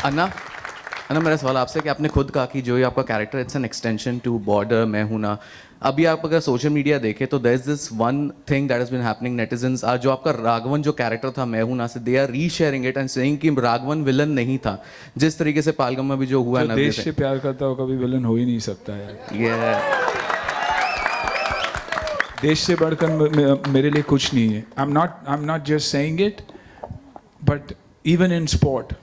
अन्ना अन्ना मेरा सवाल आपसे कि आपने खुद कहा कि जो ये आपका character it's an extension to border मैं हूं ना। अभी आप अगर सोशल मीडिया देखें तो there is this one thing that has been happening, netizens are, जो आपका राघवन जो कैरेक्टर था मैं हूं ना से, they are resharing it and saying कि राघवन विलन नहीं था, जिस तरीके से पालगम में भी जो हुआ है जो ना देश से प्यार करता हो कभी विलन हो ही नहीं सकता यार। ये देश से बढ़कर मेरे लिए कुछ नहीं है। I am not just saying it, but even in sport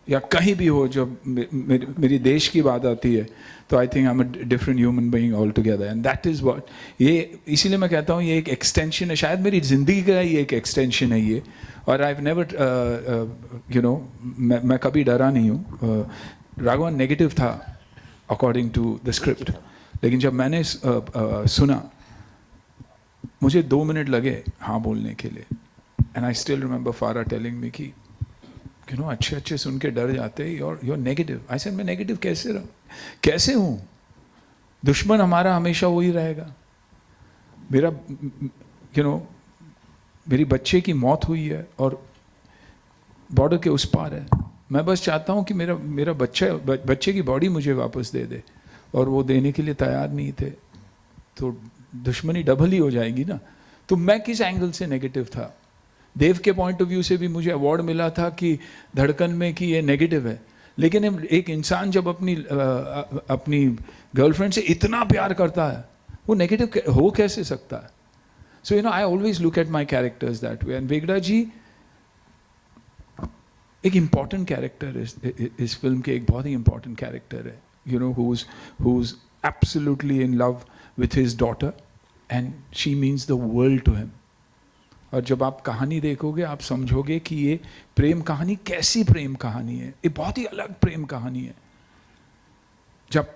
या कहीं भी हो, जब मेरी देश की बात आती है तो I think I am a different human being all together, and that is what ये, इसीलिए मैं कहता हूँ ये एक एक्सटेंशन है, शायद मेरी ज़िंदगी का ही एक एक्सटेंशन है ये। और I have never you know, मैं कभी डरा नहीं हूँ। राघवन नेगेटिव था अकॉर्डिंग टू द स्क्रिप्ट, लेकिन जब मैंने सुना, मुझे 2 मिनट लगे हाँ बोलने के लिए। एंड आई स्टिल रिमेंबर फारा टेलिंग मी कि यू नो अच्छे अच्छे सुन के डर जाते हैं, योर नेगेटिव। आई सेड मैं नेगेटिव कैसे रहूँ, कैसे हूँ? दुश्मन हमारा हमेशा वही रहेगा। मेरा यू नो मेरी बच्चे की मौत हुई है और बॉर्डर के उस पार है। मैं बस चाहता हूँ कि मेरा बच्चे की बॉडी मुझे वापस दे दे, और वो देने के लिए तैयार नहीं थे, तो दुश्मनी डबल ही हो जाएगी ना। तो मैं किस एंगल से नेगेटिव था? देव के पॉइंट ऑफ व्यू से भी मुझे अवार्ड मिला था कि धड़कन में कि ये नेगेटिव है, लेकिन एक इंसान जब अपनी गर्लफ्रेंड से इतना प्यार करता है, वो नेगेटिव हो कैसे सकता है? So you know I always look at my characters that way. And Vegda ji एक इम्पॉर्टेंट कैरेक्टर इस फिल्म के, एक बहुत ही इम्पॉर्टेंट कैरेक्टर है, you know, who's absolutely in love with his daughter and she means the world to him. और जब आप कहानी देखोगे आप समझोगे कि ये प्रेम कहानी कैसी प्रेम कहानी है। ये बहुत ही अलग प्रेम कहानी है। जब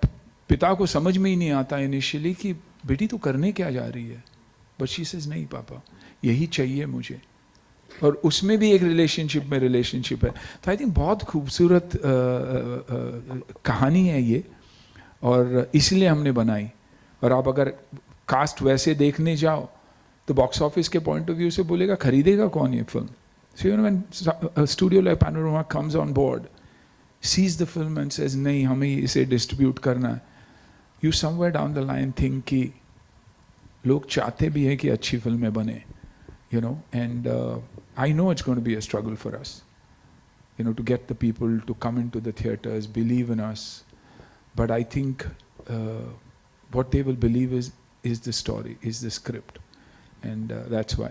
पिता को समझ में ही नहीं आता इनिशियली कि बेटी तू करने क्या जा रही है, बट शी सेज नहीं पापा यही चाहिए मुझे, और उसमें भी एक रिलेशनशिप है। तो आई थिंक बहुत खूबसूरत कहानी है ये, और इसलिए हमने बनाई। और आप अगर कास्ट वैसे देखने जाओ तो बॉक्स ऑफिस के पॉइंट ऑफ व्यू से बोलेगा खरीदेगा कौन ये फिल्म? So you know when studio like Panorama comes on board, sees the film and says नहीं हमें इसे डिस्ट्रीब्यूट करना है, you somewhere down the line think कि लोग चाहते भी हैं कि अच्छी फिल्में बने, you know, and I know it's going to be a struggle for us, you know, to get the people to come into the theaters, believe in us, but I think what they will believe is the story, is the script, and that's why.